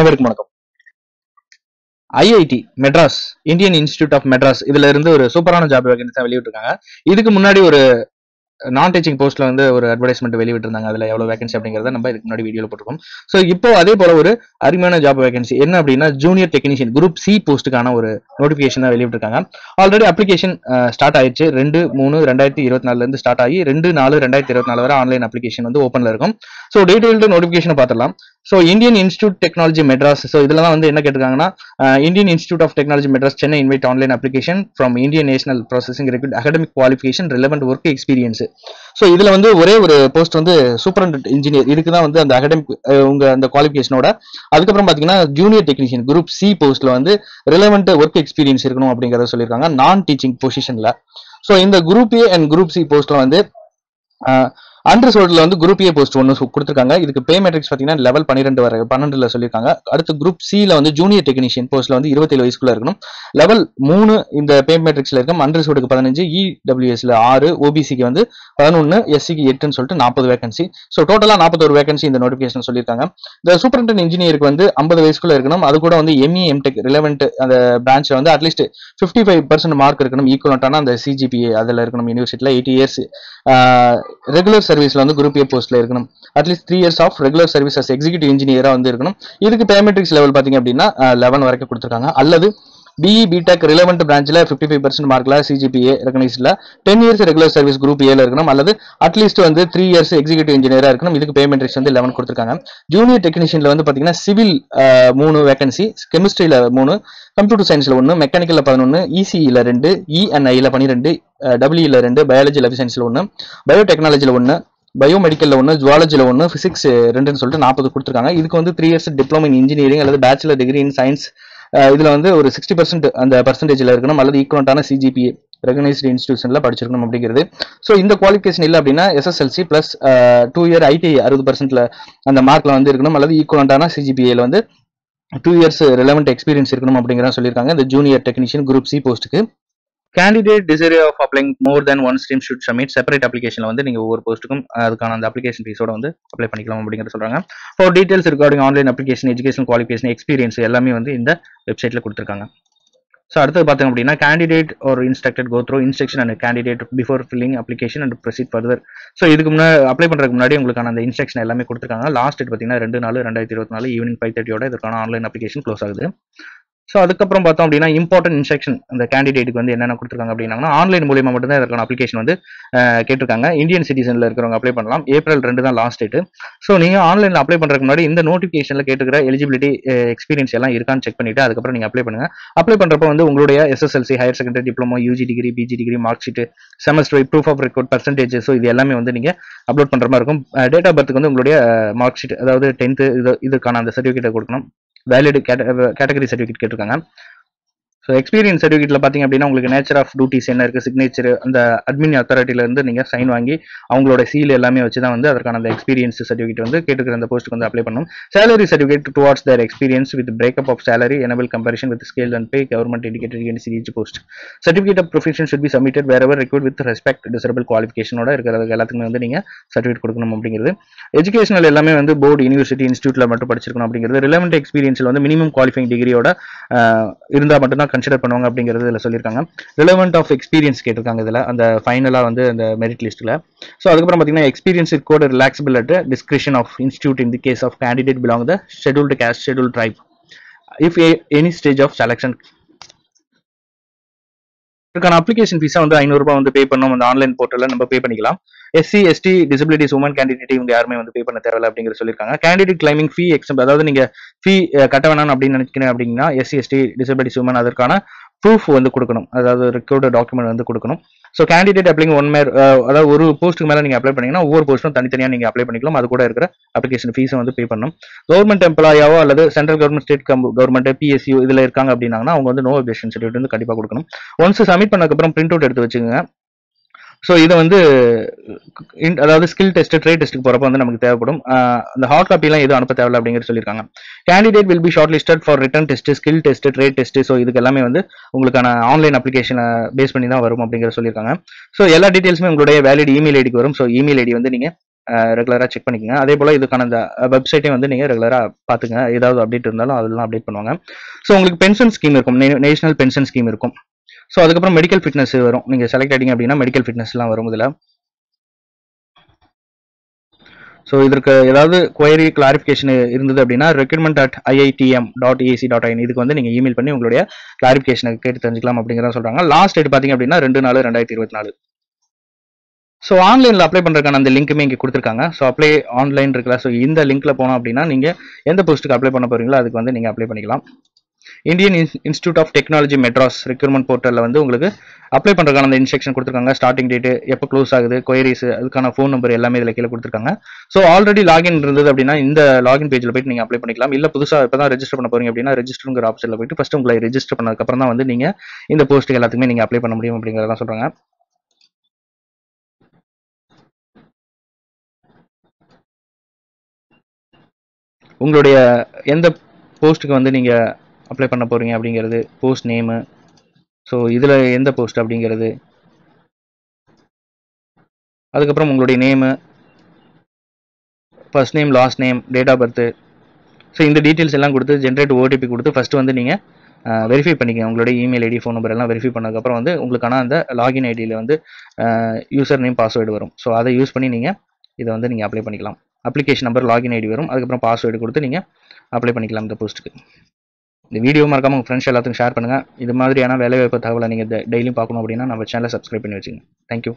அனைவருக்கும் வணக்கம். IIT Madras, Indian institute of Madras, இதுல இருந்து ஒரு சூப்பரான ஜாப் வேகன்சி வெளியிட்டிருக்காங்க. இதுக்கு முன்னாடி ஒரு நான் டீச்சிங் போஸ்ட்ல வந்து ஒரு அட்வர்டைஸ்மெண்ட் வெளியிட்டிருந்தாங்க. அதுல எவ்வளவு வேகன்சி அப்படிங்கறத நம்ம இதுக்கு முன்னாடி வீடியோல போட்டிருக்கோம். ஸோ இப்போ அதே போல ஒரு அருமையான ஜாப் வேகன்சி என்ன அப்படின்னா ஜூனியர் டெக்னீஷியன் குரூப் சி போஸ்ட்டுக்கான ஒரு நோட்டிபிகேஷன் வெளியிட்டிருக்காங்க. ஆல்ரெடி அப்ளிகேஷன் ஸ்டார்ட் ஆயிடுச்சு. 2/3/2024 இருந்து ஸ்டார்ட் ஆகி 2/4/2024 வரை ஆன்லைன் அப்ளிகேஷன் வந்து ஓப்பன்ல இருக்கும். ஸோ டீடைல்டு நோட்டிபிகேஷன் பார்த்துடலாம். So Indian institute technology Madras. So இதெல்லாம் வந்து என்ன கேட்டிருக்காங்கன்னா Indian institute of technology Madras Chennai invite online application from Indian national processing recruit academic qualification relevant work experience. So இதுல வந்து ஒரே ஒரு போஸ்ட் வந்து சூப்பரண்ட் இன்ஜினியர். இதுக்கு தான் வந்து அந்த அகடமிக் உங்க அந்த குவாலிஃபிகேஷனோட அதுக்கப்புறம் பாத்தீங்கன்னா ஜூனியர் டெக்னீஷியன் குரூப் சி போஸ்ட்ல வந்து ரிலவெண்ட் ஒர்க் எக்ஸ்பீரியன்ஸ் இருக்கணும் அப்படிங்கறத சொல்லியிருக்காங்க நான் டீச்சிங் பொசிஷன்ல. ஸோ இந்த group A and group C போஸ்ட்ல வந்து அன்ரிசர்வ்ட்ல வந்து குரூப் ஏ போஸ்ட் ஒன்று கொடுத்துருக்காங்க. இதுக்கு பே மேட்ரிக்ஸ் பார்த்தீங்கன்னா லெவல் 12 சொல்லியிருக்காங்க. அடுத்து குரூப் சில வந்து ஜூனியர் டெக்னீஷியன் போஸ்ட்ல வந்து 27 வயசுக்குள்ள இருக்கணும். லெவல் 3 இந்த பே மேட்ரிக்ஸ்ல இருக்கும். அன்ரிசர்வ்டுக்கு 15, இடபிள்யூஎஸ்ல 6, ஓபிசிக்கு வந்து 11, எஸ்சிக்கு 8ன்னு சொல்லிட்டு 40 வேகன்சி. ஸோ டோட்டலா 41 வேகன்சி இந்த நோட்டிபிகேஷன் சொல்லியிருக்காங்க. இந்த சூப்பரண்ட் இன்ஜினியருக்கு வந்து 50 வயசுக்குள்ள இருக்கணும். அது கூட வந்து எம்இ எம்டெக் ரிலவெண்ட் அந்த பிரான்ச்ல வந்து அட்லீஸ்ட் 55% மார்க் இருக்கணும். ஈக்குவலண்டான அந்த சிஜிபிஏ அதுல இருக்கணும். யூனிவர்சிட்டியில 8 இயர்ஸ் ரெகுலர் சர்வீஸ்ல வந்து குரூப் ஏ போஸ்ட்ல இருக்கணும். At least 3 years of regular service as executive இன்ஜினியரா வந்து இருக்கணும். இதுக்கு பேமெட்ரிக்ஸ் லெவல் பாத்தீங்க அப்படின்னா 11 வரைக்கும் கொடுத்துருக்காங்க. அல்லது பிஇ பிடெக் ரிலவெண்ட் பிரான்ச்ல 55% மார்க்ல சிஜிபிஏ ரெகனைஸ்ட்ல 10 இயர்ஸ் ரெகுலர் சர்வீஸ் குரூப் ஏல இருக்கணும். அல்லது அட்லீஸ்ட் வந்து 3 இயர்ஸ் எக்ஸிக்யூட்டிவ் இன்ஜினியரா இருக்கணும். இதுக்கு பேமெட்ரிக்ஸ் வந்து 11 கொடுத்துருக்காங்க. ஜூனியர் டெக்னீஷியன்ல வந்து பாத்தீங்கன்னா சிவில் 3 வேகன்சி, கெமிஸ்ட்ரியில 3, கம்ப்யூட்டர் சயின்ஸ்ல 1, மெக்கானிக்கல்ல 11, இசிஇல 2, இஎன்ஐல 12, டபிள்யூல 2, பயாலஜி லைஃப் சயின்ஸ்ல 1, பயோடெக்னாலஜில 1, பயோமெடிக்கல்ல 1, ஜுவாலஜில 1, பிசிக்ஸ் 2ன்னு சொல்லிட்டு 40 கொடுத்துருக்காங்க. இதுக்கு வந்து 3 இயர்ஸ் டிப்ளமோ இன் இன்ஜினியரிங் அல்லது பேச்சுலர் டிகிரி இன் சயின்ஸ் இதுல வந்து ஒரு 60% அந்த பர்சன்டேஜ்ல இருக்கணும். அல்லது ஈக்குவலண்டான சிஜிபிஏ ரெகனைஸ்டு இன்ஸ்டிடியூஷன்ல படிச்சிருக்கணும் அப்படிங்கிறது. ஸோ இந்த குவாலிஃபிகேஷன் இல்லை அப்படின்னா எஸ்எஸ்எல்சி பிளஸ் 2 இயர் ஐடி 60% அந்த மார்க்ல வந்து இருக்கணும். அல்லது ஈக்குவலண்டான சிஜிபிஏல வந்து 2 இயர்ஸ் ரெலவெண்ட் எக்ஸ்பீரியன்ஸ் இருக்கணும் அப்படிங்கிறத சொல்லியிருக்காங்க இந்த ஜூனியர் டெக்னீஷியன் குரூப் சி போஸ்ட்டுக்கு. Candidate desire of applying more then one stream should submit separate அப்ளிகேஷன்ல வந்து நீங்க ஒவ்வொரு போஸ்ட்டுக்கும் அதுக்கான அந்த அப்ளிகேஷன் ஃபீஸோட வந்து அப்ளை பண்ணிக்கலாம் அப்படிங்கிறத சொல்றாங்க. For details regarding online application education qualification experience எல்லாமே வந்து இந்த வெப்சைட்ல கொடுத்துருக்காங்க. ஸோ அடுத்தது பார்த்தோம் அப்படின்னா கேண்டிடேட் ஒரு instructed go through instruction and candidate before filling application and proceed further. So இதுக்கு முன்னாடி அப்ளை பண்ணுறதுக்கு முன்னாடி உங்களுக்கான அந்த இன்ஸ்ட்ரக்ஷன் எல்லாமே கொடுத்துருக்காங்க. லாஸ்ட் டேட் பார்த்தீங்கன்னா 2/4/2024 ஈவினிங் 5:30 இதற்கான ஆன்லைன் அப்ளிகேஷன் க்ளோஸ் ஆகுது. ஸோ அதுக்கப்புறம் பார்த்தோம் அப்படின்னா இம்பார்ட்டன்ட் இன்ஸ்ட்ரக்ஷன் அந்த கேண்டிடேட்டுக்கு வந்து என்னென்ன கொடுத்துருக்காங்க அப்படின்னா ஆன்லைன் மூலியமா மட்டும்தான் இதற்கான அப்ளிகேஷன் வந்து கேட்டிருக்காங்க. இந்தியன் சிட்டிசன்ல இருக்கிறவங்க அப்ளை பண்ணலாம். April 2 தான் லாஸ்ட் டேட். ஸோ நீங்க ஆன்லைன்ல அப்ளை பண்றதுக்கு முன்னாடி இந்த நோட்டிபிகேஷன்ல கேட்டுக்கிற எலிஜிபிலிட்டி எக்ஸ்பீரியன்ஸ் எல்லாம் இருக்கான்னு செக் பண்ணிட்டு அதுக்கப்புறம் நீங்க அப்ளை பண்ணுங்க. அப்ளை பண்றப்ப வந்து உங்களுடைய SSLC, higher secondary diploma, UG degree, PG degree, mark sheet, semester proof of record, percentage, so இது எல்லாமே வந்து நீங்க அப்லோட் பண்ற மாதிரி இருக்கும். டேட் ஆஃப் பர்த்துக்கு வந்து உங்களுடைய மார்க் ஷீட் அதாவது 10th இதுக்கான அந்த சர்டிஃபிகேட்டை கொடுக்கணும். வேலிட் கேட்டகரி சர்டிஃபிகேட் கேட்டிருக்காங்க. ஸோ எக்ஸ்பீரியன்ஸ் சர்டிஃபிகேட்ல பார்த்தீங்க அப்படின்னா உங்களுக்கு நேச்சர் ஆஃப் டியூட்டிஸ் என்ன இருக்கு, சிக்னேச்சர், அந்த அட்மின் அத்தாரிட்டில இருந்து நீங்க சைன் வாங்கி அவங்களோட சீல் எல்லாமே வச்சு தான் வந்து அதற்கான அந்த எக்ஸ்பீரியன்ஸ் சர்டிஃபிகேட் வந்து கேட்டுக்கிற அந்த போஸ்ட்டுக்கு வந்து அப்ளை பண்ணணும். Salary certificate towards their experience with breakup of salary enable comparison with scale and pay government indicated in each post. Certificate of profession should be submitted wherever required with respect desirable குவாலிஃபிகேஷனோட இருக்கிறது எல்லாத்துக்குமே வந்து நீங்க certificate கொடுக்கணும் அப்படிங்கிறது. Educational எல்லாமே வந்து board, university, இன்ஸ்டியூட்ல மட்டும் படிச்சிருக்கணும் அப்படிங்கிறது. ரிலவெண்ட் எக்ஸ்பீரியன்ஸ்ல வந்து மினிமம் குவாலிஃபைங் டிகிரியோட இருந்தால் மட்டும்தான் கன்சிடர் பண்ணுவாங்க அப்படிங்கிறது இதுல சொல்லியிருக்காங்க. ரிலவெண்ட் ஆஃப் எக்ஸ்பீரியன்ஸ் கேட்டிருக்காங்க இதுல அந்த ஃபைனலா வந்து அந்த மெரிட் லிஸ்ட்ல. ஸோ அதுக்கப்புறம் பார்த்தீங்கன்னா experience code relaxable at description of institute in the case of candidate belong the scheduled caste, scheduled tribe if any stage of selection. இதுக்கான அப்ளிகேஷன் ஃபீஸா வந்து 500 ரூபாய் வந்து பே பண்ணணும். அந்த ஆன்லைன் போர்ட்டல்ல நம்ம பே பண்ணிக்கலாம். SC, ST, disabilities, women candidate இவங்க யாருமே வந்து பே பண்ண தேவையில்லை அப்படிங்கிற சொல்லியிருக்காங்க. கேண்டிடேட் கிளைமிங் ஃபீ எக்ஸம் அதாவது நீங்க ஃபீ கட்ட வேணாம் அப்படின்னு நினைக்கிறேன் அப்படின்னா எஸ்சி, எஸ்டி, டிசபிலிட்டிஸ், உமன் அதற்கான ப்ரூஃப் வந்து கொடுக்கணும். அதாவது ரெக்கார்டு டாக்குமெண்ட் வந்து கொடுக்கணும். ஸோ கேண்டிடேட் அப்ளைங் அதாவது ஒரு போஸ்ட்டுக்கு மேலே நீங்கள் அப்ளை பண்ணீங்கன்னா ஒவ்வொரு போஸ்ட்டும் தனித்தனியாக நீங்கள் அப்ளை பண்ணிக்கலாம். அது கூட இருக்கிற அப்ளிகேஷன் ஃபீஸை வந்து பே பண்ணணும். கவர்மெண்ட் எம்ப்ளாயாவோ அல்லது central government, state government, PSU இதில் இருக்காங்க அப்படின்னாங்கன்னா அவங்க வந்து நோ அப்ஜெக்ஷன் சர்டிஃபிகேட் வந்து கண்டிப்பாக கொடுக்கணும். ஒன்ஸ் சப்மிட் பண்ணதுக்கப்புறம் பிரிண்ட் அவுட் எடுத்து வச்சுக்கோங்க. ஸோ இதை வந்து அதாவது ஸ்கில் டெஸ்ட், ட்ரேட் டெஸ்ட்டுக்கு போகிறப்ப வந்து நமக்கு தேவைப்படும். அந்த ஹார்ட் காப்பிலாம் எதுவும் அனுப்ப தேவையில்லை அப்படிங்கிறது சொல்லியிருக்காங்க. Candidate will be short listed for written test, skill test, trade test. So இதுக்கு எல்லாமே வந்து உங்களுக்கான ஆன்லைன் அப்ளிகேஷனை பேஸ் பண்ணி தான் வரும் அப்படிங்கிறத சொல்லியிருக்காங்க. ஸோ எல்லா டீட்டெயில்ஸுமே உங்களுடைய வேலிட் இமெயில் ஐடிக்கு வரும். ஸோ இமெயில் ஐடி வந்து நீங்கள் ரெகுலராக செக் பண்ணிக்கோங்க. அதே போல் இதுக்கான அந்த வெப்சைட்டையும் வந்து நீங்கள் ரெகுலராக பார்த்துங்க. ஏதாவது அப்டேட் இருந்தாலும் அதெல்லாம் அப்டேட் பண்ணுவாங்க. ஸோ உங்களுக்கு பென்ஷன் ஸ்கீம் இருக்கும், நேஷனல் பென்ஷன் ஸ்கீம் இருக்கும். ஸோ அதுக்கப்புறம் மெடிக்கல் ஃபிட்னஸ் வரும். நீங்கள் செலக்ட் ஆகிட்டீங்க அப்படின்னா மெடிக்கல் ஃபிட்னஸ்லாம் வரும் இதில். ஸோ இதற்கு ஏதாவது குவரி கிளாரிஃபிகேஷன் இருந்தது அப்படின்னா recruitment@iitm.ac.in இதுக்கு வந்து நீங்கள் இமெயில் பண்ணி உங்களுடைய கிளாரிஃபிகேஷனை கேட்டு தெரிஞ்சுக்கலாம் அப்படிங்கிறத சொல்கிறாங்க. லாஸ்ட் டேட் பார்த்தீங்க அப்படின்னா 2/4/2024. ஸோ ஆன்லைனில் அப்ளை பண்ணுறதுக்கான அந்த லிங்க்குமே இங்கே கொடுத்துருக்காங்க. ஸோ அப்ளை ஆன்லைன் இருக்குல்ல, ஸோ இந்த லிங்க்கில் போனோம் அப்படின்னா நீங்கள் எந்த போஸ்ட்டுக்கு அப்ளை பண்ண போகிறீங்களோ அதுக்கு வந்து நீங்கள் அப்ளை பண்ணிக்கலாம். Indian institute of technology Madras recruitment போர்ட்டலில் வந்து உங்களுக்கு அப்ளை பண்ணுறதுக்கான அந்த இன்ஸ்ட்ரக்ஷன் கொடுத்துருக்காங்க. ஸ்டார்டிங் டேட்டு, எப்போ க்ளோஸ் ஆகுது, கொயரிஸ், அதுக்கான ஃபோன் நம்பர் எல்லாமே இதில் கீழே கொடுத்துருக்காங்க. ஸோ ஆல்ரெடி லாகின் இருந்தது அப்படின்னா இந்த லாகின் பேஜில் போயிட்டு நீங்கள் அப்ளை பண்ணிக்கலாம். இல்லை புதுசாக இப்போ தான் ரெஜிஸ்டர் பண்ண போகிறீங்க அப்படின்னா ரெஜிஸ்டருங்கிற ஆப்ஷனில் போயிட்டு ஃபஸ்ட்டு உங்களை ரெஜிஸ்டர் பண்ணதுக்கப்புறம் தான் வந்து நீங்கள் இந்த போஸ்ட்டுக்கு எல்லாத்துக்குமே நீங்கள் அப்ளை பண்ண முடியும் அப்படிங்கிறதான் சொல்கிறாங்க. உங்களுடைய எந்த போஸ்ட்டுக்கு வந்து நீங்கள் அப்ளை பண்ண போகிறீங்க அப்படிங்கிறது, போஸ்ட் நேமு, ஸோ இதில் எந்த போஸ்ட் அப்படிங்கிறது, அதுக்கப்புறம் உங்களுடைய name, first name, last name, date of birth, so இந்த டீட்டெயில்ஸ் எல்லாம் கொடுத்து ஜென்ரேட் ஓடிபி கொடுத்து ஃபஸ்ட்டு வந்து நீங்கள் வெரிஃபை பண்ணிக்கங்க. உங்களுடைய இமெயில் ஐடி, ஃபோன் நம்பர் எல்லாம் வெரிஃபை பண்ணதுக்கப்புறம் வந்து உங்களுக்கான அந்த லாகின் ஐடியில் வந்து யூசர் நேம், பாஸ்வேர்டு வரும். ஸோ அதை யூஸ் பண்ணி நீங்கள் இதை வந்து நீங்கள் அப்ளை பண்ணிக்கலாம். அப்ளிகேஷன் நம்பர், லாகின் ஐடி வரும், அதுக்கப்புறம் பாஸ்வேர்டு கொடுத்து நீங்கள் அப்ளை பண்ணிக்கலாம் இந்த போஸ்ட்டுக்கு. இந்த வீடியோ மறக்காமல் உங்கள் ஃப்ரெண்ட்ஸ் எல்லாத்துக்கும் ஷேர் பண்ணுங்கள். இது மாதிரியான வேலைவாய்ப்பு தகவலை நீங்கள் டெய்லியும் பார்க்கணும் அப்படின்னா நம்ம சேனலை சப்ஸ்கிரைப் பண்ணி வச்சுங்க. தேங்க்யூ.